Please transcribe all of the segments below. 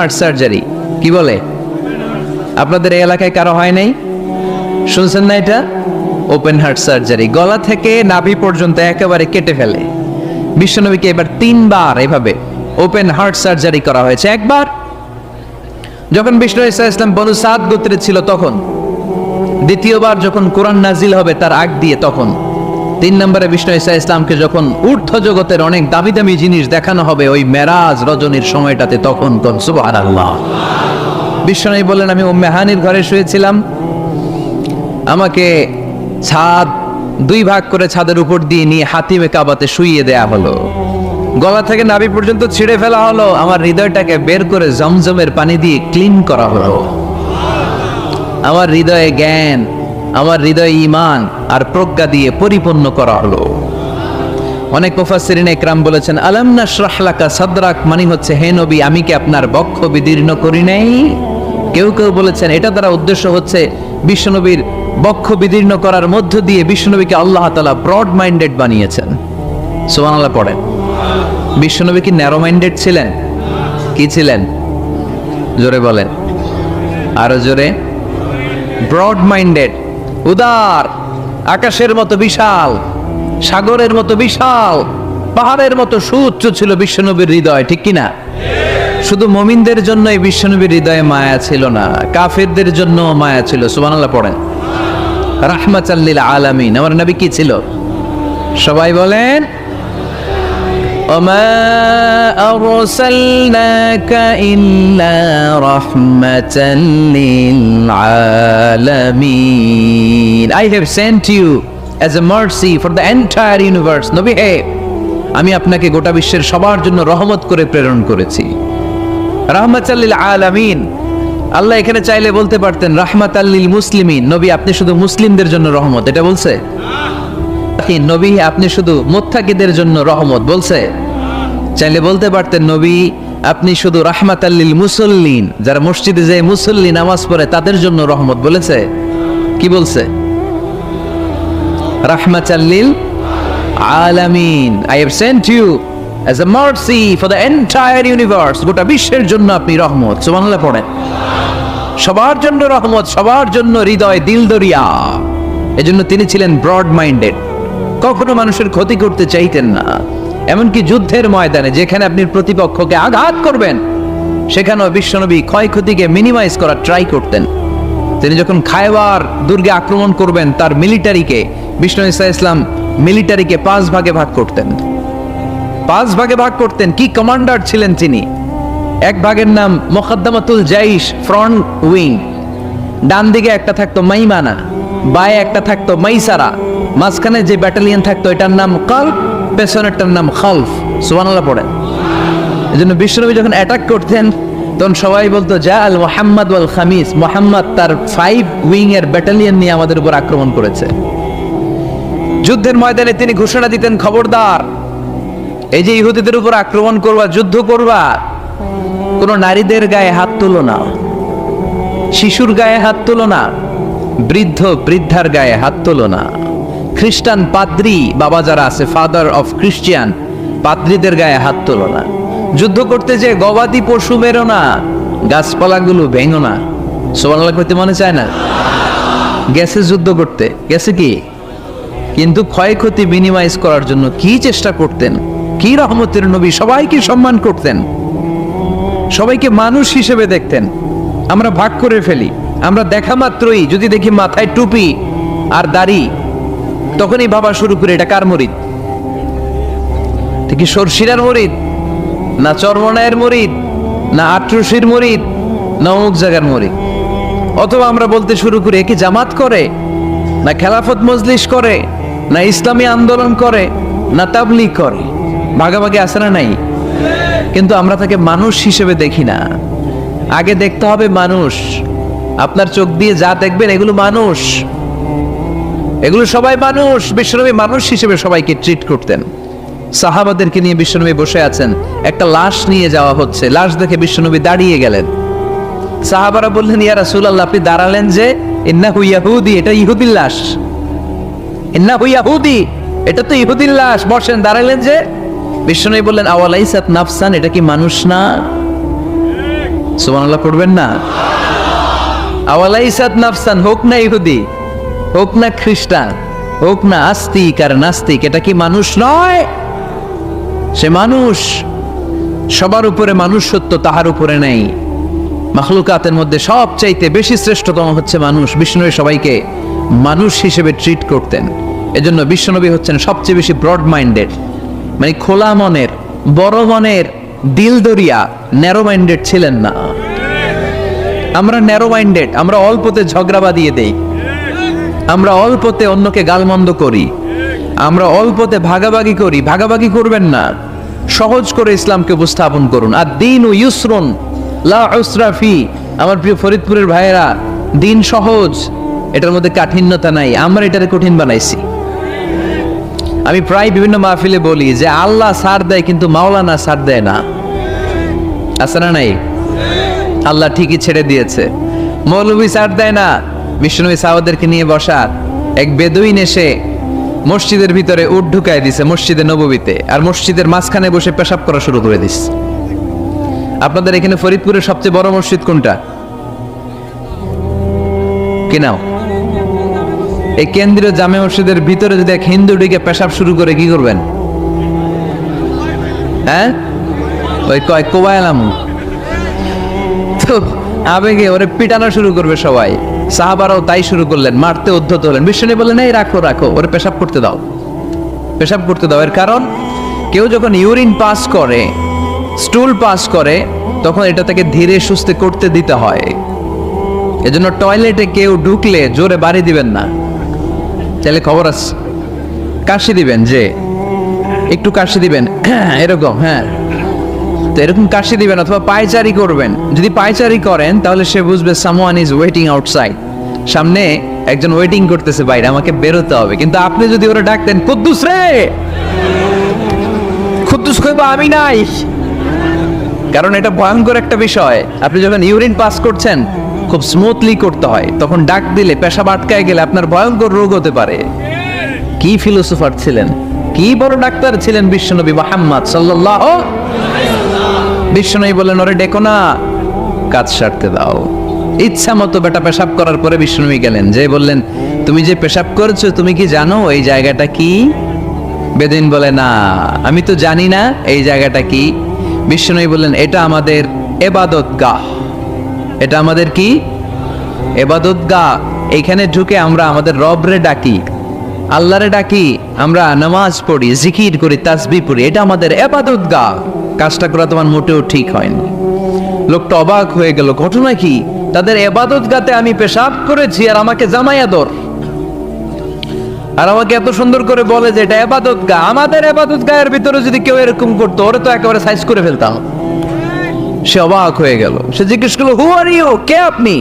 Heart surgery কি বলে? আপনাদের এই এলাকায় কারো হয় নাই? শুনছেন না এটা? ওপেন হার্ট সার্জারি, গলা থেকে নাভি পর্যন্ত একেবারে কেটে ফেলে। বিশ্বনবীকে এবার 3 বার এভাবে ওপেন হার্ট সার্জারি করা হয়েছে। একবার যখন বিষ্ণু ঈসা ইসলাম বনু সাদ গোত্রে ছিল তখন, দ্বিতীয়বার যখন কোরআন নাজিল হবে তার আগ দিয়ে তখন, 3 নম্বরে বিষ্ণু ঈসা ইসলামকে যখন ঊর্ধ্ব জগতের অনেক দামি দামি জিনিস দেখানো হবে ওই মেরাজ রজনীর সময়টাতে, তখন কোন সুবহানাল্লাহ। বিশ্বনবী বলেন, আমি উম্মে হানির ঘরে শুয়েছিলাম, আমাকে ছাদ 2 ভাগ করে ছাদের উপর দিয়ে নিয়ে হাতিমে কাবাতে শুইয়ে দেয়া হলো, গলা থেকে নাভি পর্যন্ত ছিঁড়ে ফেলা হলো, আমার হৃদয়টাকে বের করে জমজমের পানি দিয়ে ক্লিন করা হলো, আমার হৃদয়ে জ্ঞান, আমার হৃদয়ে ঈমান আর প্রজ্ঞা দিয়ে পরিপূর্ণ করা হলো। অনেক মুফাসসিরিন ইকরাম বলেছেন, আলাম নাশরাহ লাকা সাদরাক মানে হচ্ছে, হে নবী আমি কি আপনার বক্ষ বিদীর্ণ করি নাই? কেউ কেউ বলেছেন এটা দ্বারা উদ্দেশ্য হচ্ছে বিশ্বনবীর বক্ষ বিদীর্ণ করার মধ্য দিয়ে বিশ্বনবীকে আল্লাহ তাআলা ব্রড মাইন্ডেড বানিয়েছেন। সুবহানাল্লাহ পড়েন। বিশ্বনবী কি ন্যারো মাইন্ডেড ছিলেন? কি ছিলেন? জোরে বলেন, আরো জোরে। ব্রড মাইন্ডেড, উদার, আকাশের মতো বিশাল, সাগরের মতো বিশাল, পাহাড়ের মতো সুউচ্চ ছিল বিশ্বনবীর হৃদয়, ঠিক কিনা? শুধু মুমিনদের জন্যই বিশ্বনবীর হৃদয়ে মায়া ছিল না, কাফেরদের জন্য মায়া ছিল। সুবহানাল্লাহ পড়েন। রাহমাতাল লিল আলামিন, আমার নবী কি ছিল? সবাই বলেন, ওমা আরসালনাকা ইল্লা রাহমাতাল লিল আলামিন, I have sent you as a mercy for the entire universe. নবী হে, আমি আপনাকে গোটা বিশ্বের সবার জন্য রহমত করে প্রেরণ করেছি। রাহমাতাল লিল আলামিন, আল্লাহ এখানে চাইলে বলতে পারতেন রাহমাতাল লিল মুসলিমিন, নবী আপনি শুধু মুসলিমদের জন্য রহমত, এটা বলছে? নবী আপনি শুধু মুত্তাকিদের জন্য রহমত বলছে? চাইলে বলতে পারতেন নবী আপনি শুধু রাহমাতাল লিল মুসাল্লিন, যারা মসজিদে যায় মুসল্লি নামাজ পড়ে তাদের জন্য রহমত বলেছে? কি বলছে? রাহমাতাল লিল আলামিন, I have sent you as a mercy for the entire universe, গোটা বিশ্বের জন্য আপনি রহমত। সুবহানাল্লাহ পড়েন। সবার জন্য রহমত, সবার জন্য হৃদয় দিল দরিয়া। এজন্য তিনি ছিলেন ব্রড মাইন্ডেড, কখনো মানুষের ক্ষতি করতে চাইতেন না। এমনকি যুদ্ধের ময়দানে যেখানে আপনি প্রতিপক্ষকে আঘাত করবেন সেখানেও বিশ্বনবী ক্ষয়ক্ষতিকে মিনিমাইজ করার ট্রাই করতেন। তিনি যখন খায়বার দুর্গে আক্রমণ করবেন তার মিলিটারিকে, বিষ্ণু ঈসা ইসলাম মিলিটারিকে 5 ভাগে ভাগ করতেন। 5 ভাগে ভাগ করতেন। কি কমান্ডার ছিলেন তিনি! এক ভাগের নাম মুকদ্দমাতুল জাইশ, ফ্রন্ট উইং, ডান দিকে একটা থাকতো মাইমানা, বায়ে একটা থাকতো মাইসারা, মাঝখানে যে ব্যাটালিয়ন থাকতো এটার নাম কলব, পেছনেরটার নাম খালফ। সুবহানাল্লাহ পড়েন। এজন্য বিশ্বনবী যখন অ্যাটাক করতেন তখন সবাই বলতো যা আল মুহাম্মদ ওয়াল খামিস, মুহাম্মদ তার 5 উইং এর ব্যাটালিয়ন নিয়ে আমাদের উপর আক্রমণ করেছে। যুদ্ধের ময়দানে তিনি ঘোষণা দিতেন, খবরদার এই যে ইহুদিদের উপর আক্রমণ করবা, যুদ্ধ করবা, কোন নারীদের গায়ে হাত তুলো না, শিশুর গায়ে হাত তুলো না, বৃদ্ধ বৃদ্ধার গায়ে হাত তুলো না, খ্রিস্টান পাদ্রী বাবা যারা আছে, ফাদার অফ খ্রিস্টিয়ান, পাদ্রীদের গায়ে হাত তুলো না। যুদ্ধ করতে যে গবাদি পশু মেরো না, গাছপালাগুলো ভেঙো না। সুবহানাল্লাহ করতে মনে চায় না? গেছে যুদ্ধ করতে, গেছে কি, কিন্তু ক্ষয়ক্ষতি মিনিমাইজ করার জন্য কি চেষ্টা করতেন! কি রহমতের নবী! সবাইকে সম্মান করতেন, সবাইকে মানুষ হিসেবে দেখতেন। আমরা ভাগ করে ফেলি, আমরা দেখা মাত্রই যদি দেখি মাথায় টুপি আর দাড়ি, তখনই ভাবা শুরু করে এটা কার মুরিদ? কি সরসিরার মুরিদ, না চরমনায়ের মুরিদ, না আটরশির মুরিদ, না অমুক জায়গার মুরিদ। অথবা আমরা বলতে শুরু করি কি জামাত করে, না খেলাফত মজলিস করে, না ইসলামী আন্দোলন করে, না তাবলীগ করে। ভাগাভাগি আছে না নাই? কিন্তু আমরা তাকে মানুষ হিসেবে দেখি না। আগে দেখতে হবে মানুষ। আপনার চোখ দিয়ে যা দেখবেন এগুলো মানুষ, এগুলো সবাই মানুষ। বিশ্বনবী মানুষ হিসেবে সবাইকে ট্রিট করতেন। সাহাবাদেরকে নিয়ে বিশ্বনবী বসে আছেন, একটা লাশ নিয়ে যাওয়া হচ্ছে, লাশ দেখে বিশ্বনবী দাঁড়িয়ে গেলেন। সাহাবারা বললেন, ইয়া রাসূলুল্লাহ আপনি দাঁড়ালেন যে? ইন্নাহু ইয়াহুদি, এটা ইহুদির লাশ। ইন্নাহু ইয়াহুদি, এটা তো ইহুদির লাশ, বসেন, দাঁড়ালেন যে? বিশ্বনবী বললেন, আওয়ালাইসাত নাফসান, এটা কি মানুষ না? সুবহানাল্লাহ পড়বেন না? আওয়ালাইসাত নাফসান, হোক না ইহুদি, হোক না খ্রিস্টান, হোক না আস্তিক আর নাস্তিক, এটা কি মানুষ নয়? সে মানুষ। সবার উপরে মানুষ সত্য, তাহার উপরে নেই। মাখলুকাতের মধ্যে সবচাইতে বেশি শ্রেষ্ঠতম হচ্ছে মানুষ। বিষ্ণুনবী সবাইকে মানুষ হিসেবে ট্রিট করতেন। এজন্য বিশ্বনবী হচ্ছেন সবচেয়ে বেশি ব্রড মাইন্ডেড, মানে খোলা মনের, বড় মনের, দিল দরিয়া। ন্যারো মাইন্ডেড ছিলেন না। আমরা ন্যারো মাইন্ডেড, আমরা অল্পতে ঝগড়া বাঁধিয়ে দেই, আমরা অল্পতে অন্যকে গালমন্দ করি, আমরা অল্পতে ভাগাভাগি করি। ভাগাভাগি করবেন না, সহজ করে ইসলামকে উপস্থাপন করুন। আর দিন ও ইউসরুন লা উসরা ফি। আমার প্রিয় ফরিদপুরের ভাইয়েরা, দিন সহজ, এটার মধ্যে কাঠিন্যতা নাই। আমরা এটারে কঠিন বানাইছি। আমি প্রায় বিভিন্ন মাহফিলে বলি যে আল্লাহ ছাড় দেয় কিন্তু মাওলানা ছাড় দেয় না। আছে না নাই? আল্লাহ ঠিকই ছেড়ে দিয়েছে। মৌলভী ছাড় দেয় না। বিশ্বনবী সাহাবাদেরকে নিয়ে বসা, এক বেদুইন এসে মসজিদের ভিতরে উট ঢুকায় দিছে, মসজিদে নববীতে, আর মসজিদের মাঝখানে বসে পেশাব করা শুরু করে দিস। আপনাদের এখানে ফরিদপুরের সবচেয়ে বড় মসজিদ কোনটা? কি নাও? এই কেন্দ্রীয় জামে মসজিদের ভিতরে যদি এক হিন্দু ঢুকে পেশাব শুরু করে কি করবেন? হ্যাঁ, ওই কয় কোবাইলাম, তো আবেগে ওরে পিটানো শুরু করবে সবাই। সাহাবারাও তাই শুরু করলেন, মারতে উদ্ধত হলেন। বিশ্বনবী বললেন, এই রাখো রাখো, ওরে পেশাব করতে দাও, পেশাব করতে দাও। এর কারণ কেউ যখন ইউরিন পাস করে, স্টুল পাস করে, তখন এটা তাকে ধীরে সুস্থে করতে দিতে হয়। এজন্য টয়লেটে কেউ ঢুকলে জোরে বাড়ি দিবেন না। তাহলে খবর আছে, কাশি দিবেন, যে একটু কাশি দিবেন এরকম, হ্যাঁ, তো এরকম কাশি দিবেন। অথবা পায়চারি করবেন। যদি পায়চারি করেন তাহলে সে বুঝবে সামওয়ান ইজ ওয়েটিং আউটসাইড, সামনে একজন ওয়েটিং করতেছে বাইরে, আমাকে বেরোতে হবে। কিন্তু আপনি যদি ওরা ডাকতেন, কুদ্দুস রে, কুদ্দুস কইবা আমি নাই, কারণ এটা ভয়ঙ্কর একটা বিষয়। আপনি যখন ইউরিন পাস করছেন খুব স্মুথলি করতে হয়, তখন ডাক দিলে পেশাব আটকায় গেলে আপনার ভয়ঙ্কর রোগ হতে পারে। কি ফিলোসোফার ছিলেন, কি বড় ডাক্তার ছিলেন বিশ্বনবী মুহাম্মদ সাল্লাল্লাহু। বিশ্বনবী বললেন, ওরে ডেকো না, কাজ সারতে দাও। ইচ্ছা মতো বেটা পেশাব করার পরে বিশ্বনবী গেলেন, যে বললেন, তুমি যে পেশাব করেছো তুমি কি জানো এই জায়গাটা কি? বেদিন বলে, না আমি তো জানি না এই জায়গাটা কি। বিশ্বনবী বললেন, এটা আমাদের ইবাদতগাহ। এটা আমাদের কি? ইবাদতগাহ। এইখানে ঢুকে আমরা আমাদের রবরে ডাকি, আল্লাহরে ডাকি, আমরা নামাজ পড়ি, জিকির করি, তাসবিহ পড়ি। এটা আমাদের ইবাদতগাহ। কাজটা করা তোমার মোটেও ঠিক হয়নি। লোকটা অবাক হয়ে গেল, ঘটনা কি? তাদের ইবাদতগাহতে আমি পেশাব করেছি আর আমাকে জামাই আদর, আর আমাকে এত সুন্দর করে বলে যে এটা ইবাদতগাহ। আমাদের ইবাদতগাহের ভিতরে যদি কেউ এরকম করতো, ওরে তো একেবারে সাইজ করে ফেলতাম। সে অবাক হয়ে গেল। সে জিজ্ঞেস করলো, হু আর ইউ, কে আপনি?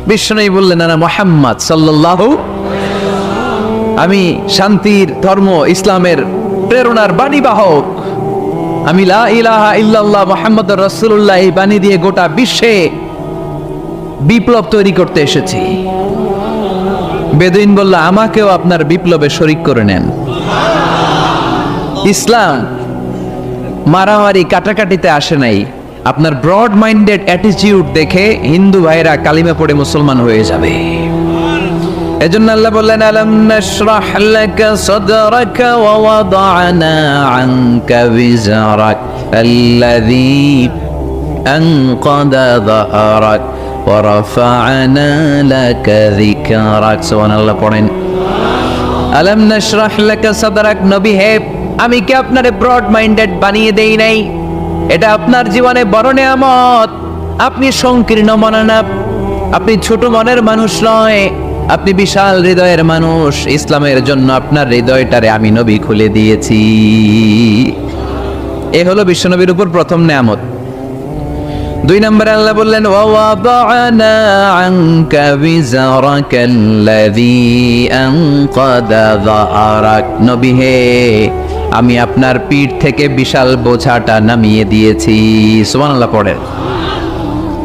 বিশ্বনবী বললেন, না মুহাম্মদ সাল্লাল্লাহু, আমি শান্তির ধর্ম ইসলামের প্রেরণার বাণী বাহক। আমি লা ইলাহা ইল্লাল্লাহ মুহাম্মাদুর রাসূলুল্লাহ এই বাণী দিয়ে গোটা বিশ্বে বিপ্লব তৈরি করতে এসেছি। বেদুইন বলল, আমাকেও আপনার বিপ্লবে শরীক করে নেন। ইসলাম মারামারি কাটাকাটিতে আসে নাই। আপনার ব্রড মাইন্ডেড অ্যাটিটিউড দেখে হিন্দু ভাইরা কালিমা পড়ে মুসলমান হয়ে যাবে। এজন্য আল্লাহ বললেন, আলাম নাশরাহ লাকা সাদরাকা ওয়া ওয়াদা'না আনকা বিজরাক আল্লাযী আনকাদা যাহরাক ওয়া রাফা'না লাকা যিকরাক। সুবহানাল্লাহ পড়েন। আলাম নাশরাহ লাকা সাদরাক, নবী হে, আমি কি আপনারে ব্রড মাইন্ডেড বানিয়ে দেই নাই? এটা আপনার জীবনে বড় নিয়ামত। আপনি সংকীর্ণ মনা না, আপনি ছোট মনের মানুষ নয়, আপনি বিশাল হৃদয়ের মানুষ। ইসলামের জন্য আপনার হৃদয়টারে আমি নবী খুলে দিয়েছি। এ হলো বিশ্বনবীর উপর প্রথম নিয়ামত। 2 নম্বরে আল্লাহ বললেন, ওয়া ওয়াদা'না আনকা বিজরাকাল্লাযী আনকাদা যাহরাক। নবী হে, আমি আপনার পিঠ থেকে বিশাল বোঝাটা নামিয়ে দিয়েছি। সুবহানাল্লাহ পড়েন।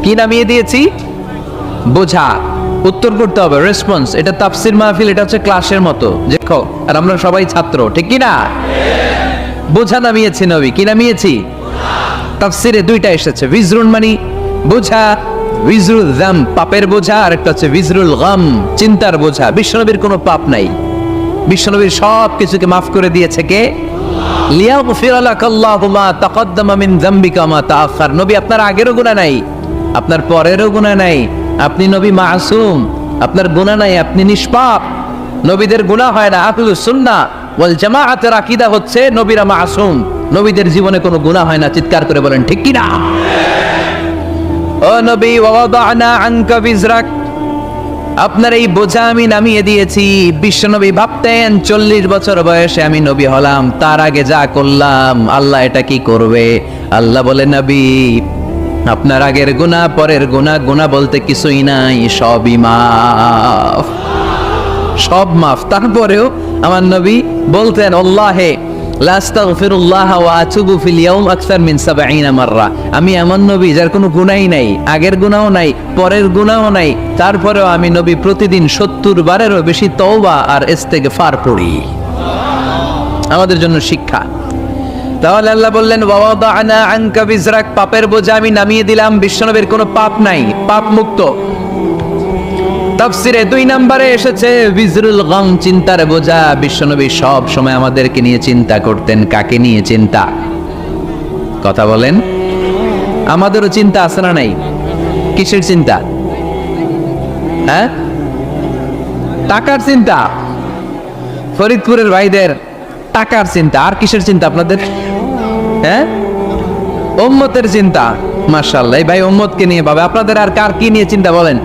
কি নামিয়ে দিয়েছি? বোঝা। উত্তর করতে হবে, রেসপন্স। এটা তাফসীর মাহফিল, এটা হচ্ছে ক্লাসের মতো, দেখো, আর আমরা সবাই ছাত্র, ঠিক কি না? বোঝা নামিয়েছি নবী। কি নামিয়েছি? তাফসীরে 2টা এসেছে। বিজরুন মানে বোঝা, বিজরুল যাম পাপের বোঝা, আর একটা হচ্ছে বিজরুল গাম চিন্তার বোঝা। বিশ্বনবীর কোনো পাপ নাই, বিশ্বনবীর সব কিছুকে মাফ করে দিয়েছে কে? লিয়াগফির লাকাল্লাহু মা তাকদ্দামা মিন যামবিকা মা তাআখার। নবী আপনার আগেরও গুনাহ নাই, আপনার পরেরও গুনাহ নাই, আপনি নবী মাসুম, আপনার গুনাহ নাই, আপনি নিষ্পাপ। নবীদের গুনাহ হয় না। আহলুস সুন্নাহ ওয়াল জামাআতের আকীদা হচ্ছে নবীরা মাসুম, নবীদের জীবনে কোনো গুনাহ হয় না। চিৎকার করে বলেন ঠিক কি না? ও নবী, ওয়াদানা আনকা বিজরাক, আপনার এই বোঝা আমি নামিয়ে দিয়েছি। বিশ্বনবী ভাবতেন 40 বছর বয়সে আমি নবী হলাম, তার আগে যা করলাম আল্লাহ এটা কি করবে? আল্লাহ বলে নবী আপনার আগের গুনাহ পরের গুনাহ, গুনাহ বলতে কিছুই নাই, সবই মাফ, সব মাফ। তারপরেও আমার নবী বলতেন আল্লাহে লা আস্তাগফিরুল্লাহ ওয়া আতুবু ফিল ইয়াউম আকসার মিন 70 মাররা। আমি এমন নবী যার কোনো গুনাহই নাই, আগের গুনাহও নাই, পরের গুনাহও নাই, তারপরেও আমি নবী প্রতিদিন 70 বারেরও বেশি তওবা আর ইস্তেগফার পড়ি। আমাদের জন্য শিক্ষা। তাহলে আল্লাহ বললেন ওয়াদানা আনকা বিজরাক, পাপের বোঝা আমি নামিয়ে দিলাম। বিশ্বনবীর কোনো পাপ নাই, পাপ মুক্ত। তাফসিরে 2 নম্বরে এসেছে বিজরুল গাম চিন্তার বোঝা। বিশ্বনবী সব সময় আমাদেরকে নিয়ে চিন্তা করতেন। কাকে নিয়ে চিন্তা? কথা বলেন। আমাদেরও চিন্তা আছে না নাই? কিসের চিন্তা? হ্যাঁ, টাকার চিন্তা। ফরিদপুরের ভাইদের টাকার চিন্তা। আর কিসের চিন্তা আপনাদের? হ্যাঁ, উম্মতের চিন্তা। মাশাআল্লাহ, এই ভাই উম্মতকে নিয়ে ভাবে। আপনাদের আর কার কি নিয়ে চিন্তা বলেন?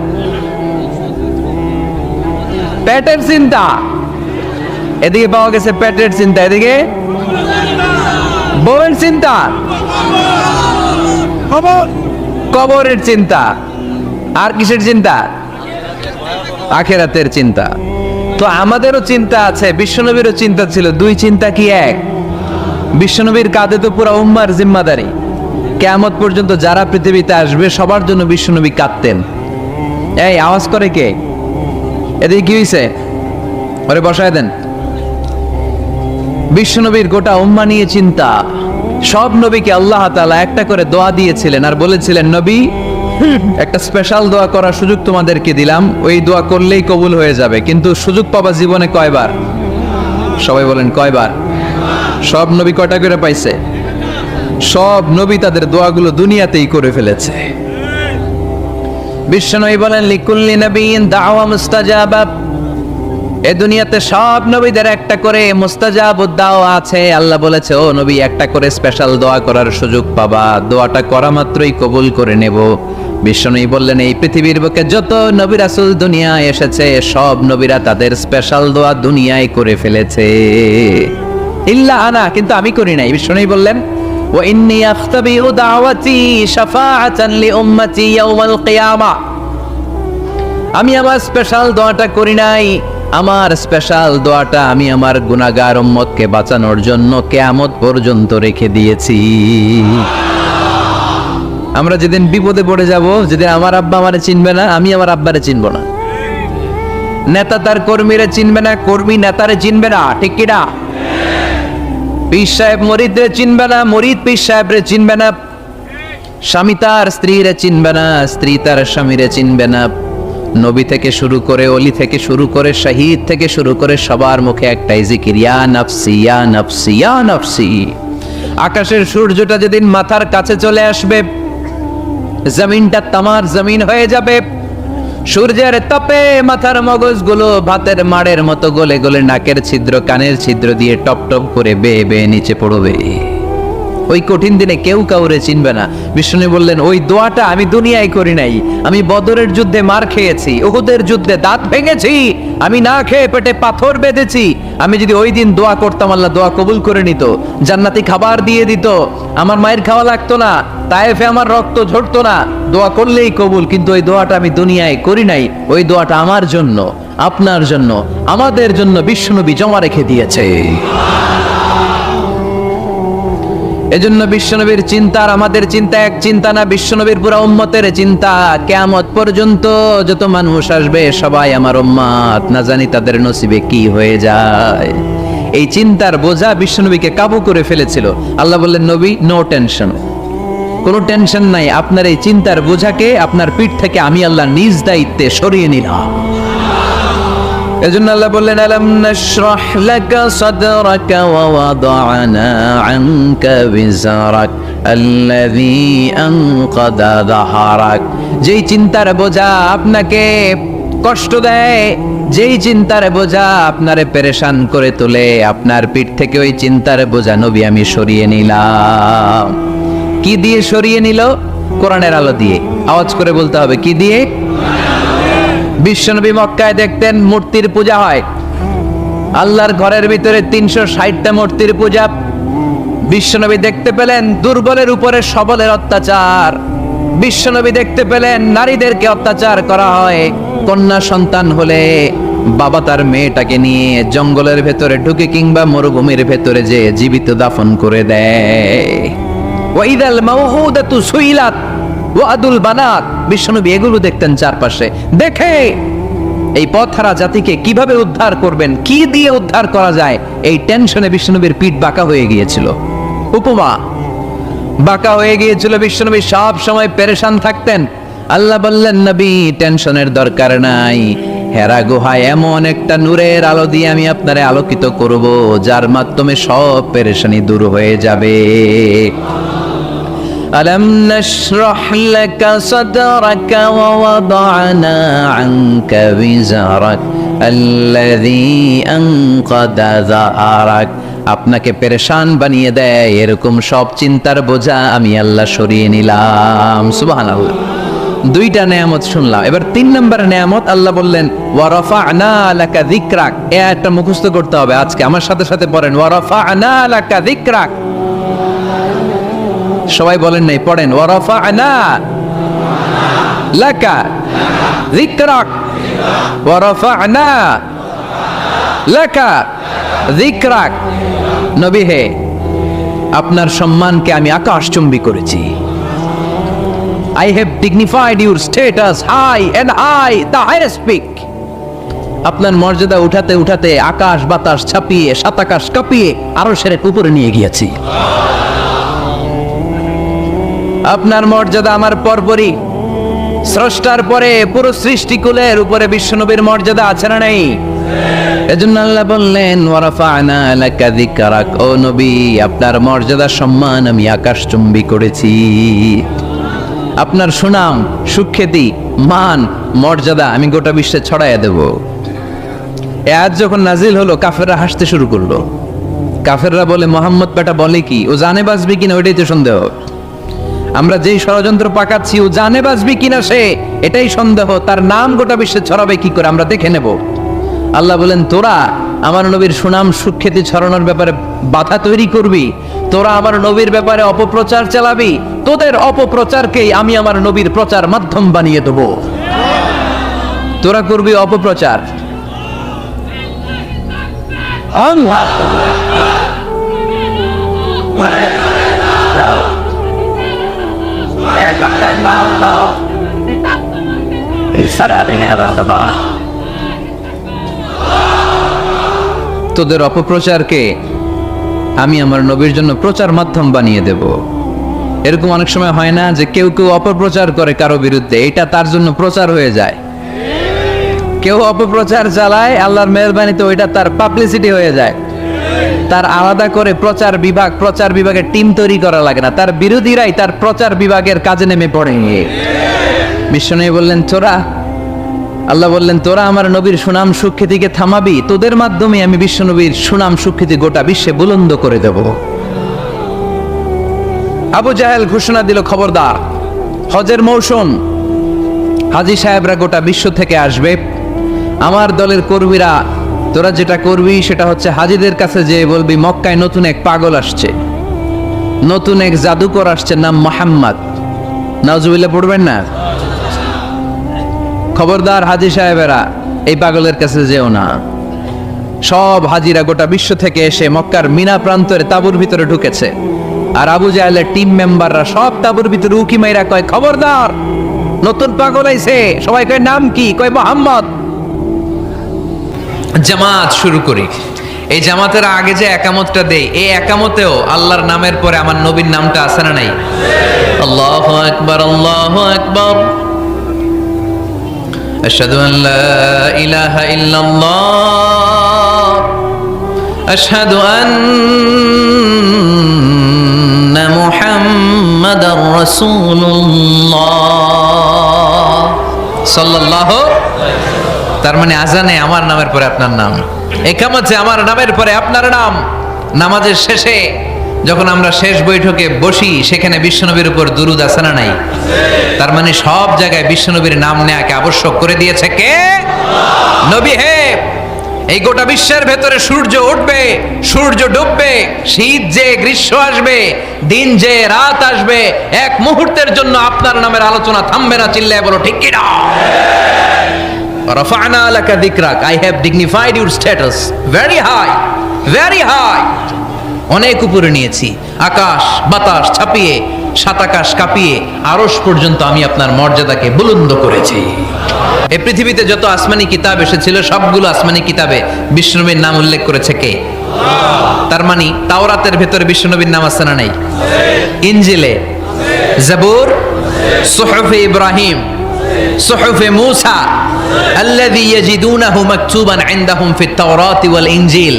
পেটের চিন্তা। এদিকে পাওয়া গেছে পেটের চিন্তা, এদিকে বউয়ের চিন্তা, কবরের চিন্তা। আর কিসের চিন্তা? আখিরাতের চিন্তা। তো আমাদেরও চিন্তা আছে, বিশ্বনবীরও চিন্তা ছিল। 2 চিন্তা কি এক? বিশ্বনবীর কাঁধে তো পুরো উম্মার জিম্মাদারি। কিয়ামত পর্যন্ত যারা পৃথিবীতে আসবে সবার জন্য বিশ্বনবী কাঁদতেন। এই আওয়াজ করে কে? এদিকে কি হইছে? ওরে বসায় দেন। বিশ্বনবীর গোটা উম্মাহ নিয়ে চিন্তা। সব নবীকে আল্লাহ তাআলা একটা করে দোয়া দিয়েছিলেন আর বলেছিলেন নবী একটা স্পেশাল দোয়া করার সুযোগ তোমাদেরকে দিলাম, ওই দোয়া করলেই কবুল হয়ে যাবে। কিন্তু সুযোগ পাবা জীবনে কয়বার? সবাই বলেন কয়বার? সব নবী কয়টা করে পাইছে? সব নবী তাদের দোয়াগুলো দুনিয়াতেই করে ফেলেছে। বিশ্বনবী বলেন লিকুল্লি নবিয়্যিন দাওয়া মুস্তাজাবা। এই দুনিয়াতে সব নবীদের একটা করে মুস্তাজাবুদ দাওয়া আছে। আল্লাহ বলেছে ও নবী একটা করে স্পেশাল দোয়া করার সুযোগ পাবা, দোয়াটা করা মাত্রই কবুল করে নেব। বিশ্বনবী বললেন এই পৃথিবীর বুকে যত নবী রাসূল দুনিয়ায় এসেছে সব নবীরা তাদের স্পেশাল দোয়া দুনিয়ায় করে ফেলেছে, ইল্লা আনা, কিন্তু আমি করি নাই। বিশ্বনবী বললেন ওয়া ইন্নী আখতাবিউ দাওয়াতি শাফাআতান লিউম্মতি ইয়াউমাল কিয়ামা। আমি আমার স্পেশাল দোয়াটা করি নাই, আমার স্পেশাল দোয়াটা আমি আমার গুনাহগার উম্মতকে বাঁচানোর জন্য কিয়ামত পর্যন্ত রেখে দিয়েছি। আমরা যেদিন বিপদে পড়ে যাব, যেদিন আমার আব্বা আমারে চিনবে না, আমি আমার আব্বারে চিনব না, নেতা তার কর্মীরে চিনবে না, কর্মী নেতারে চিনবে না, ঠিক কি না? পীর সাহেব মুরিদরে চিনবে না, মুরিদ পীর সাহেবরে চিনবে না, স্বামী তার স্ত্রীরে চিনবে না, স্ত্রী তার স্বামীরে চিনবে না। নবী থেকে শুরু করে, অলি থেকে শুরু করে, শহীদ থেকে শুরু করে সবার মুখে একটাই জিকির, ইয়া নাফসি ইয়া নাফসি ইয়া নাফসি। আকাশের সূর্যটা যেদিন মাথার কাছে চলে আসবে, জমিনটা তামার জমিন হয়ে যাবে, সূর্যের তাপে মাথার মগজগুলো ভাতের মাড়ের মতো গলে গলে নাকের ছিদ্র কানের ছিদ্র দিয়ে টপ টপ করে বেয়ে বেয়ে নিচে পড়বে। ওই কঠিন দিনে কেউ কাউরে চিনবে না। বিষ্ণু বললেন ওই দোয়াটা আমি দুনিয়ায় করি নাই, আমি বদরের যুদ্ধে মার খেয়েছি, উহুদের যুদ্ধে দাঁত ভেঙেছি, আমি না খেয়ে পেটে পাথর বেঁধেছি। আমি যদি ওই দিন দোয়া করতাম আল্লাহ দোয়া কবুল করে নিত, জান্নাতি খাবার দিয়ে দিত, আমার মায়ের খাওয়া লাগতো না, তায়েফে আমার রক্ত ঝরতো না, দোয়া করলেই কবুল। কিন্তু ওই দোয়াটা আমি দুনিয়ায় করি নাই, ওই দোয়াটা আমার জন্য, আপনার জন্য, আমাদের জন্য বিশ্বনবী জমা রেখে দিয়েছে। এজন্য বিশ্বনবীর চিন্তা আর আমাদের চিন্তা এক চিন্তা না, বিশ্বনবীর পুরা উম্মতের চিন্তা। কিয়ামত পর্যন্ত যত মানুষ আসবে সবাই আমার উম্মত, না জানি তাদের নসিবে কি হয়ে যায়। এই চিন্তার বোঝা বিশ্বনবীকে কাবু করে ফেলেছিল। আল্লাহ বললেন নবী নো টেনশন, কোনো টেনশন নাই, আপনার এই চিন্তার বোঝাকে আপনার পিঠ থেকে আমি আল্লাহ নিজ দায়িত্বে সরিয়ে নিলাম। এজন্য আল্লাহ বললেন আলাম নাশরাহ লাকা সাদরাকা ওয়া ওয়াদা'না আনকা বিজারাক আল্লাযী আনকাদা যাহরাক। যেই চিন্তার বোঝা আপনাকে কষ্ট দেয়, যেই চিন্তার বোঝা আপনারে পেরেশান করে তোলে, আপনার পিঠ থেকে ওই চিন্তার বোঝা নবী আমি সরিয়ে নিলাম। কি দিয়ে সরিয়ে নিল? কোরআনের আলো দিয়ে। আওয়াজ করে বলতে হবে, কি দিয়ে? বিশ্বনবী মক্কায় দেখতেন মূর্তির পূজা হয়, আল্লাহর ঘরের ভিতরে 360টা মূর্তির পূজা। বিশ্বনবী দেখতে পেলেন দুর্বলের উপরে সবলের অত্যাচার, বিশ্বনবী দেখতে পেলেন নারীদেরকে অত্যাচার করা হয়। কন্যা সন্তান হলে বাবা তার মেয়েটাকে নিয়ে জঙ্গলের ভেতরে ঢুকে কিংবা মরুভূমির ভেতরে যে জীবিত দাফন করে দেয়। ওয়াইদাল মাউউদাতু সুইলাত ওয়াদুল বানাত। বিশ্বনবী এগুলো দেখতেন চারপাশে, দেখে এই পথহারা জাতিকে কিভাবে উদ্ধার করবেন, কি দিয়ে উদ্ধার করা যায়, এই টেনশনে বিশ্বনবীর পিঠ বাঁকা হয়ে গিয়েছিল। উপমা বাঁকা হয়ে গিয়েছিল, বিশ্বনবী সব সময় পেরেশান থাকতেন। আল্লাহ বললেন, নবী টেনশনের দরকার নাই, হেরা গুহায় এমন একটা নূরের আলো দিয়ে আমি আপনারে আলোকিত করব, যার মাধ্যমে সব পেরেশানি দূর হয়ে যাবে। ألم نشرح لك صدرك ووضعنا عنك وزرك الذي أنقض ظهرك। আপনাকে পেরেশান বানিয়ে দেয় এরকম সব চিন্তার বোঝা আমি আল্লাহ সরিয়ে নিলাম। সুবহানাল্লাহ। দুইটা নেয়ামত শুনলাম, এবার 3 নম্বর নেয়ামত আল্লাহ বললেন ওয়া রাফা'না লাকা যিকরাক। এটা মুখস্থ করতে হবে আজকে, আমার সাথে সাথে পড়েন ওয়া রাফা'না লাকা যিকরাক। সবাই বলেন নাই, পড়েন ওয়া রাফা'না লাকা যিকরাক ওয়া রাফা'না লাকা যিকরাক। নবী হে, আপনার সম্মানকে আমি আকাশচুম্বী করেছি। I have dignified your status high and high the highest peak. আপনার মর্যাদা উঠাতে উঠাতে আকাশ বাতাস ছাপিয়ে সাতাকাশ কাঁপিয়ে আরশের উপরে নিয়ে গিয়েছি। আপনার মর্যাদা আমার পরপরই, স্রষ্টার পরে পুরো সৃষ্টিকুলের উপরে বিশ্বনবীর মর্যাদা আছে না নেই? এজন্য আল্লাহ বললেন ওয়া রাফা'না লাকা যিকরাক। ও নবী, আপনার মর্যাদা সম্মান আমি আকাশচুম্বী করেছি। আপনার সুনাম সুখ্যাতি মান মর্যাদা আমি গোটা বিশ্বে ছড়াইয়া দেব। এ আয়াত যখন নাজিল হলো কাফেররা হাসতে শুরু করলো। কাফেররা বলে, মোহাম্মদ বেটা বলে কি, ও জানে বাঁচবি কিনা ওইটাই তো সন্দেহ। আমরা যেই ষড়যন্ত্র পাকাচ্ছি ও জানে বাঁচবি কিনা সে এটাই সন্দেহ, তার নাম গোটা বিশ্বে ছড়াবে কি করে আমরা দেখে নেব। আল্লাহ বলেন, তোরা আমার নবীর সুনাম সুখ্যাতি ছড়ানোর ব্যাপারে বাধা তৈরি করবি, তোরা আমার নবীর ব্যাপারে অপপ্রচার চালাবি, তোদের অপপ্রচারকেই আমি আমার নবীর প্রচার মাধ্যম বানিয়ে দেব। তোরা করবি অপপ্রচার। তোদের অপপ্রচারকে আমি আমার নবীর জন্য প্রচার মাধ্যম বানিয়ে দেব। এরকম অনেক সময় হয় না যে কেউ কেউ অপপ্রচার করে কারো বিরুদ্ধে, এটা তার জন্য প্রচার হয়ে যায়। কেউ অপপ্রচার চালায়, আল্লাহর মেহেরবানিতে ওইটা তার পাবলিসিটি হয়ে যায়। তার আলাদা করে প্রচার বিভাগের টিম তৈরি করা লাগে না, তার বিরোধীরাই তার প্রচার বিভাগের কাজে নেমে পড়ে। বিশ্বনবী বললেন, আল্লাহ বললেন, তোরা আমার নবীর সুনাম সুখ্যাতিকে থামাবি, তোদের মাধ্যমে আমি বিশ্বনবীর সুনাম সুখ্যাতি গোটা বিশ্বে বুলন্দ করে দেব। আবু জাহেল ঘোষণা দিল, খবরদার, হজের মৌসুম, হাজী সাহেবরা গোটা বিশ্ব থেকে আসবে, আমার দলের কর্মীরা তোরা যেটা করবি সেটা হচ্ছে হাজীদের কাছে যে বলবি মক্কায় নতুন এক পাগল আসছে, নতুন এক জাদুকর আসছে, নাম মুহাম্মদ। নাউজুবিল্লাহ পড়বেন না। খবরদার হাজী সাহেবেরা, এই পাগলের কাছে যেও না। সব হাজিরা গোটা বিশ্ব থেকে এসে মক্কার মিনা প্রান্তরে তাঁবুর ভিতরে ঢুকেছে, আর আবু জাহেলের টিম মেম্বাররা সব তাঁবুর ভিতরে উকি মাইরা কয়, খবরদার, নতুন পাগল আইছে। সবাই কয়, নাম কি? কয় মুহাম্মদ। জামাত শুরু করি। এই জামাতের আগে যে একামতটা দেই, এই একামতেও আল্লাহর নামের পরে আমার নবীর নামটা আছে না নাই? আল্লাহু আকবার, আল্লাহু আকবার। আশহাদু আন লা ইলাহা ইল্লাল্লাহ, আশহাদু আন্না মুহাম্মাদার রাসূলুল্লাহ সাল্লাল্লাহু। তার মানে আজানে আমার নামের পরে আপনার নাম, ইকামতে আমার নামের পরে আপনার নাম। নামাজের শেষে যখন আমরা শেষ বৈঠকে বসি, সেখানে বিশ্বনবীর উপর দুরূদ আছে না নাই? তার মানে সব জায়গায় বিশ্বনবীর নাম নেয়াকে আবশ্যক করে দিয়েছে কে? নবী হে। এই গোটা বিশ্বের ভেতরে সূর্য উঠবে, সূর্য ডুববে, শীত যে গ্রীষ্ম আসবে, দিন যে রাত আসবে, এক মুহূর্তের জন্য আপনার নামের আলোচনা থামবে না। চিল্লায় বলো ঠিক কি না? রাফা'না লাকা যিকরাক, I have dignified your status very high, very high। অনেক উপরে নিয়েছি, আকাশ বাতাস ছাপিয়ে, সাত আকাশ কাঁপিয়ে আরশ পর্যন্ত আমি আপনার মর্যাদাকে বুলন্দ করেছি। এই পৃথিবীতে যত আসমানি কিতাব এসেছিল, সবগুলো আসমানি কিতাবে বিষ্ণুনবীর নাম উল্লেখ করেছে কে? তার মানে তাওরাতের ভেতরে বিষ্ণুনবীর নাম আছে না নাই? ইনজিলে, জাবুর, সুহুফে ইব্রাহিম, সুহুফে মূসা, আল্লাযী ইয়াজিদুনাহু মাকতুবান ইনদাহুম ফিত তাওরাতি ওয়াল ইনজিল।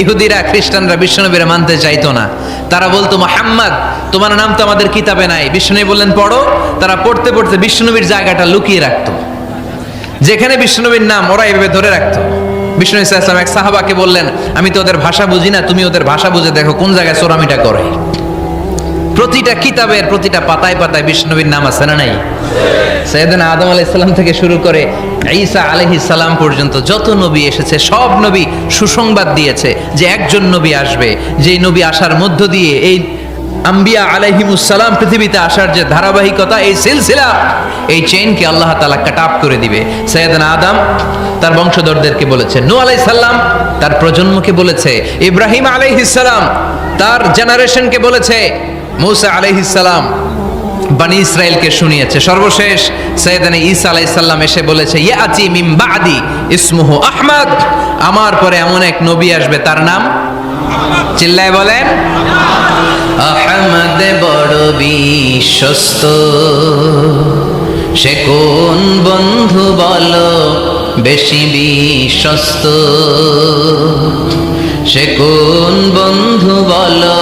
ইহুদিরা খ্রিস্টানরা বিশ্বনবীরা মানতে চাইতো না। তারা বলতো, মুহাম্মদ তোমার নাম তো আমাদের কিতাবে নাই। বিশ্বনবী বললেন পড়ো। তারা পড়তে পড়তে বিশ্বনবীর জায়গাটা লুকিয়ে রাখতো, যেখানে বিশ্বনবীর নাম ওরা এভাবে ধরে রাখতো। বিষ্ণু ইসা ইসলাম এক সাহাবাকে বললেন, আমি তো ওদের ভাষা বুঝি না, তুমি ওদের ভাষা বুঝে দেখো কোন জায়গায় চোরামিটা করে। প্রতিটা কিতাবের প্রতিটা পাতায় পাতায় বিষ্ণুনবীর নাম আছে না নাই? সাইয়েদনা আদম আলাইহিস সালাম থেকে শুরু করে ঈসা আলাইহিস সালাম পর্যন্ত যত নবী এসেছে, সব নবী সুসংবাদ দিয়েছে যে একজন নবী আসবে, যে নবী আসার মধ্য দিয়ে এই আম্বিয়া আলাইহিমুস সালাম পৃথিবীতে আসার যে ধারাবাহিকতা, এই সিলসিলা, এই চেইনকে আল্লাহ তাআলা কাট আপ করে দিবে। সাইয়েদনা আদম তার বংশধরদেরকে বলেছে, নূহ আলাইহিস সালাম তার প্রজন্মকে বলেছে, ইব্রাহিম আলাইহিস সালাম তার জেনারেশনকে বলেছে, মূসা আলাইহিস সালাম বনি ইসরাইলকে শুনিয়েছে। সর্বশেষ সাইয়েদনা ঈসা আলাইহিস সালাম এসে বলেছে, ইয়াতি মিন বাদি ইসমুহু আহমদ, আমার পরে এমন এক নবী আসবে তার নাম চিল্লায় বলেন আহমদ। বড় বিশ্বস্ত, সে কোন বন্ধু বলো বেশি বিশ্বস্ত, সে কোন বন্ধু বলো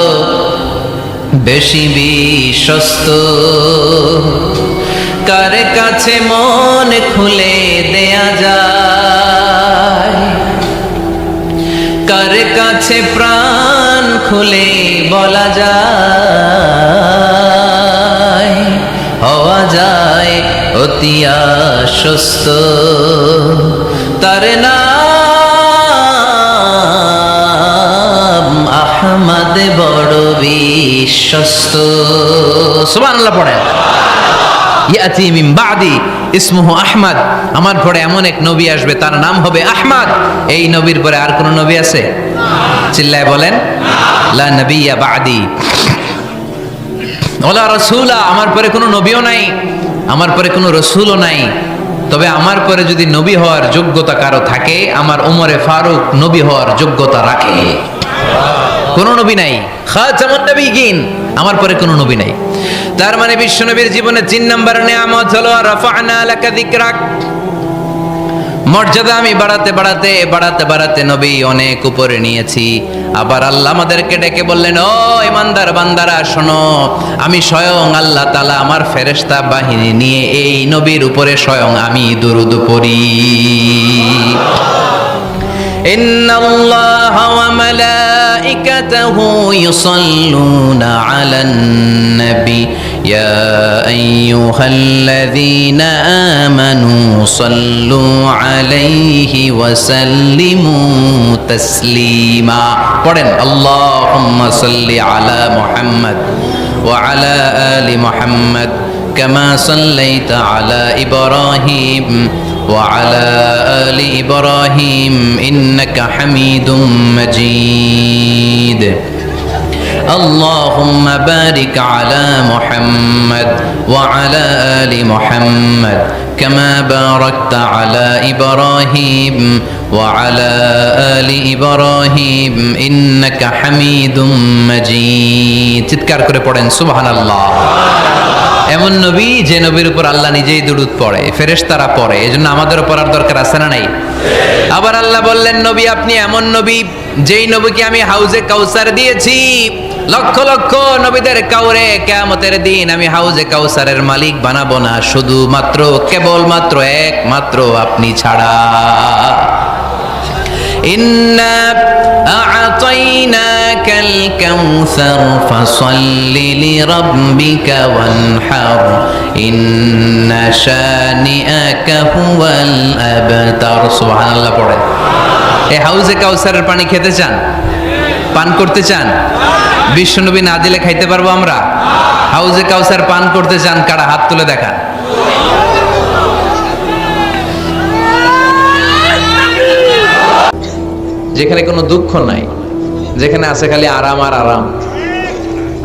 বেশি বিশ্বস্ত, কার কাছে মন খুলে দেয়া যায়, কার কাছে প্রাণ খুলে বলা যায়, হওয়া যায় অতি আশ্বস্ত, তার নাম আহমদ বড় বিশ্বস্ত। সুবহানাল্লাহ পড়েন। ইয়াতি মিন বাদি ইসমুহু আহমদ, আমার পরে এমন এক নবী আসবে তার নাম হবে আহমদ। এই নবীর পরে আর কোন নবী আছে? চিল্লায় বলেন লা নবিয়্যা বাদি ওয়ালা রাসূলা, আমার পরে কোনো নবীও নাই, আমার পরে কোনো রাসূলও নাই। তবে আমার পরে যদি নবী হওয়ার যোগ্যতা কারো থাকে, আমার ওমরে ফারুক নবী হওয়ার যোগ্যতা রাখে। কোন নবী নাই, খাতামুন নবিয়্যিন, আমার পরে কোনো নবী নাই। তার মানে বিশ্বনবীর জীবনে 3 নাম্বার নিয়ামত হলো রাফা'না লাকা যিকরাক। মর্যাদা আমি বাড়াতে বাড়াতে বাড়াতে বাড়াতে নবী অনেক উপরে নিয়েছি। আবার আল্লাহ আমাদেরকে ডেকে বললেন, ও ইমানদার বান্দারা শোনো, আমি স্বয়ং আল্লাহ তাআলা আমার ফেরেশতা বাহিনী নিয়ে এই নবীর উপরে স্বয়ং আমি দুরূদ পড়ি। ইন্নাল্লাহা ওয়া মালাইকাতাহু ইউসাল্লুনা আলান নবী ইয়া আইয়ুহাল্লাযীনা আমানু সাল্লু আলাইহি ওয়া সাল্লিমু তাসলিমা। পড়েন আল্লাহুম্মা সাল্লি আলা মুহাম্মদ ওয়া আলা আলি মুহাম্মদ কামা সাল্লাইতা আলা ইব্রাহিম وعلى آل إبراهيم إنك حميد مجيد اللهم بارك على محمد وعلى آل محمد كما باركت على إبراهيم وعلى آل إبراهيم إنك حميد مجيد تذكر করে পড়েন সুবহানাল্লাহ। এমন নবী যে নবীর উপর আল্লাহ নিজেই দুরূদ পড়ে, ফেরেশতারা পড়ে, এজন্য আমাদেরও পড়ার দরকার আছে না নাই? আবার আল্লাহ বললেন, নবী আপনি এমন নবী যেই নবীকে আমি হাউজে কাউসার দিয়েছি, লক্ষ লক্ষ নবীদের কাউরে কিয়ামতের দিন আমি হাউজে কাউসারের মালিক বানাবো না, শুধুমাত্র কেবলমাত্র একমাত্র আপনি ছাড়া। ইন্না আ'তাইনাকাল কাউসার ফাসাল্লি লিরাব্বিকা ওয়ানহার ইন্না শানিআকা হুয়াল আবতার। সুবহানাল্লাহ পড়ে। এই হাউজে কাউসারের পানি খেতে চান? পান করতে চান? বিশ্বনবী না দিলে খাইতে পারবো আমরা? হাউজে কাউসার পান করতে চান কারা? হাত তুলে দেখান। যেখানে কোনো দুঃখ নাই, যেখানে আছে খালি আরাম আর আরাম,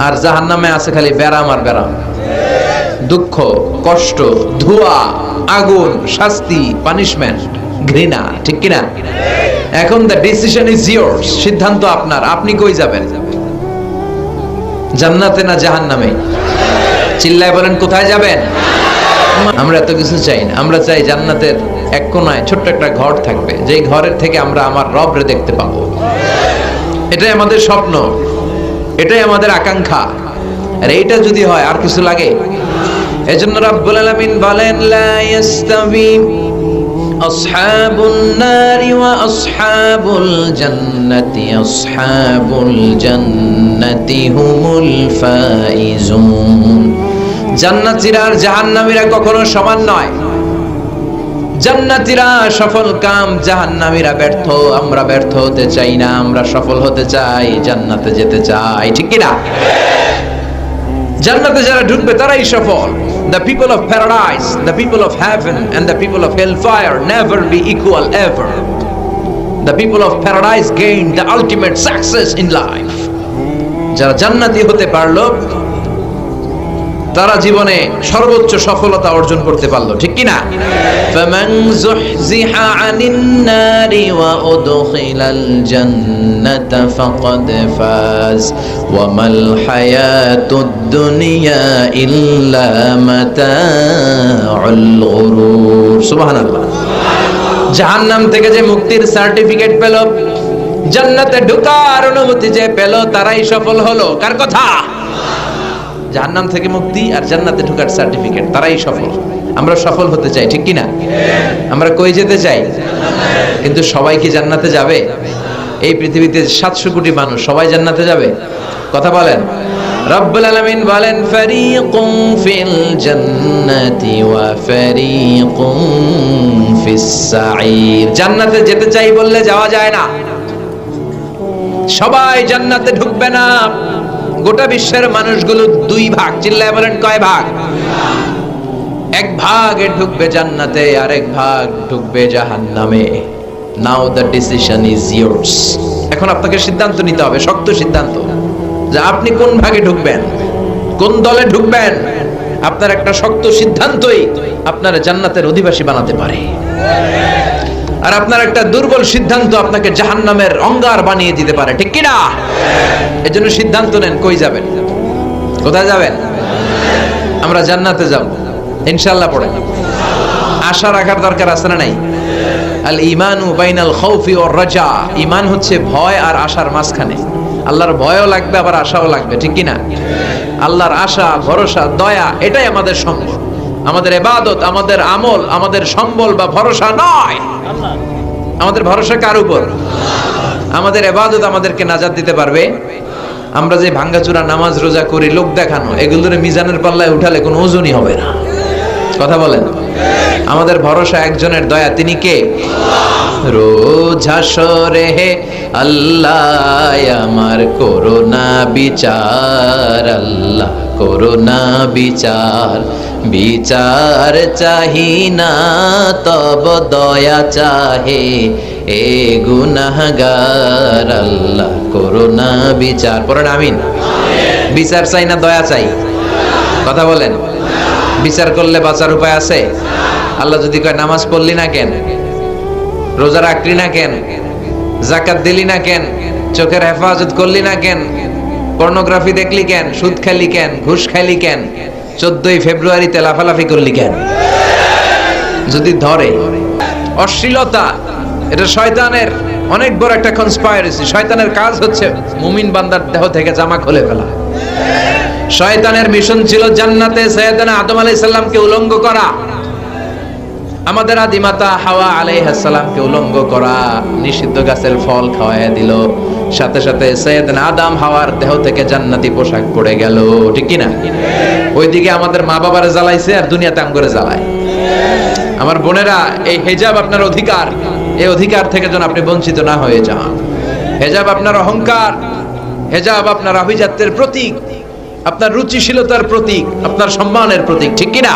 আর জাহান্নামে আছে খালি ব্যারাম আর ব্যারাম, দুঃখ, কষ্ট, ধোঁয়া, আগুন, শাস্তি, পানিশমেন্ট, ঘৃণা, ঠিক কিনা? এখন দ্য ডিসিশন ইজ ইয়োর্স, সিদ্ধান্ত আপনার। আপনি কই যাবেন? জান্নাতে না জাহান্নামে? চিল্লায় বলেন কোথায় যাবেন? আমরা এত কিছু চাই না, আমরা চাই জান্নাতের এক কোনায় ছোট্ট একটা ঘর থাকবে, যেই ঘরের থেকে আমরা আমার রবরে দেখতে পাবো। এটাই আমাদের স্বপ্ন, এটাই আমাদের আকাঙ্ক্ষা। আর এইটা যদি হয় আর কিছু লাগে? এজন্য রব্বুল আলামিন বলেন, লা ইস্তাবি আসহাবুন নারি ওয়া আসহাবুল জান্নাতি হুমুল ফাইজুন। জান্নাতীরা আর জাহান্নামীরা কখনো সমান নয়। জান্নাতীরা সফল কাম, জাহান্নামীরা ব্যর্থ। আমরা ব্যর্থ হতে চাই না, আমরা সফল হতে চাই, জান্নাতে যেতে চাই, ঠিক কি না? জান্নাতে যারা ঢুকবে তারাই সফল। The people of paradise, the people of heaven and the people of hellfire never be equal ever. The people of paradise gain the ultimate success in life. যারা জান্নাতি হতে পারলো তারা জীবনে সর্বোচ্চ সফলতা অর্জন করতে পারলো, ঠিক কি না? ফামান যুহজিহা আনিন নারি ওয়া উদখিলাল জান্নাতা ফাকাদ ফাজ ওয়া মাল হায়াতুদ দুনিয়া ইল্লা মাতাউল গুরুর। সুবহানাল্লাহ। জাহান্নাম থেকে যে মুক্তির সার্টিফিকেট পেল, জান্নাতে ঢোকার অনুমতি যে পেল, তারাই সফল হলো। কার কথা? জাহান্নাম থেকে মুক্তি আর জান্নাতে ঢোকার সার্টিফিকেট, তারাই সফল। আমরা সফল হতে চাই, ঠিক কি না? আমরা কই যেতে চাই? কিন্তু সবাই কি জান্নাতে যাবে? এই পৃথিবীতে 700 কোটি মানুষ, সবাই জান্নাতে যাবে? কথা বলেন। রব্বুল আলামিন বলেন, ফারীকুম ফিল জান্নাতি ওয়া ফারীকুম ফিস সাঈর। জান্নাতে যেতে চাই বললে যাওয়া যায় না। সবাই জান্নাতে ঢুকবে না। গোটা বিশ্বের মানুষগুলো দুই ভাগ। চিল্লায় বলেন কয় ভাগ? এক ভাগ ঢুকবে জান্নাতে, আর এক ভাগ ঢুকবে জাহান্নামে। নাও দ্য ডিসিশন ইজ ইয়োর্স। এখন আপনাকে সিদ্ধান্ত নিতে হবে, শক্ত সিদ্ধান্ত, যে আপনি কোন ভাগে ঢুকবেন, কোন দলে ঢুকবেন। আপনার একটা শক্ত সিদ্ধান্তই আপনার জান্নাতের অধিবাসী বানাতে পারে। আর আপনার একটা দুর্বল সিদ্ধান্ত আপনাকে জাহান্নামের অঙ্গার বানিয়ে দিতে পারে, ঠিক কি না? এজন্য সিদ্ধান্ত নেন, কই যাবেন? কোথায় যাবেন? আমরা জান্নাতে যাব ইনশাআল্লাহ। পড়ে আশা রাখার দরকার আছে না নাই? আল ঈমানু বাইনাল খাউফি ওয়ার রাজা। ঈমান হচ্ছে ভয় আর আশার মাঝখানে। আল্লাহর ভয়ও লাগবে, আবার আশাও লাগবে, ঠিক কি না? আল্লাহর আশা, ভরসা, দয়া, এটাই আমাদের সম্বল। আমাদের ইবাদত, আমাদের আমল, আমাদের সম্বল বা ভরসা নয়। আমাদের ভরসা কার উপর? আমাদের ইবাদত আমাদেরকে নাজাত দিতে পারবে। আমরা যে ভাঙ্গাচুরা নামাজ রোজা করি লোক দেখানো, এগুলোর মিজানের পাল্লায় উঠালে কোনো ওজনই হবে না। কথা বলেন। আমাদের ভরসা একজনের দয়া, তিনি কে? রোজ হাসরে হে আল্লাহ আমার করোনা বিচার, আল্লাহ করোনা বিচার, বিচার চাহি না তব দয়া চাহে এ গুনাহগার, আল্লাহ করোনা বিচার। পড়েন আমিন। বিচার চাই না দয়া চাই? কথা বলেন। বিচার করলে বাঁচার উপায় আছে? আল্লাহ যদি কয় নামাজ পড়লি না কেন, রোজা রাখলি না কেন, যাকাত দিলি না কেন, চোখের হেফাজত করলি না কেন, পর্নোগ্রাফি দেখলি কেন, সুদ খাইলি কেন, ঘুষ খাইলি কেন, 14ই ফেব্রুয়ারিতে লাফালাফি করলি কেন? যদি ধরে অশ্লীলতা, এটা শয়তানের অনেক বড় একটা কনস্পাইরেসি। শয়তানের কাজ হচ্ছে মুমিন বান্দার দেহ থেকে জামা খুলে ফেলা। শয়তানের মিশন ছিল জান্নাতে সাইয়েদনা আদম আলাইহিস সালামকে উলঙ্গ করা, আমাদের আদিমাতা হাওয়া আলাইহিস সালামকে উলঙ্গ করা, নিষিদ্ধ গাছের ফল খাওয়ায় দিল। সাথে সাথে সাইয়েদনা আদম হাওয়ার দেহ থেকে জান্নাতি পোশাক পড়ে গেল, ঠিক কি না? ওইদিকে আমাদের মা বাবারে জ্বালাইছে আর দুনিয়াতে আম করে জ্বালায়। আমার বোনেরা, এই হেজাব আপনার অধিকার, এই অধিকার থেকে যেন আপনি বঞ্চিত না হয়ে যান। হেজাব আপনার অহংকার, হেজাব আপনার আভিজাত্যের প্রতীক, আপনার রুচিশীলতার প্রতীক, আপনার সম্মানের প্রতীক, ঠিক কি না?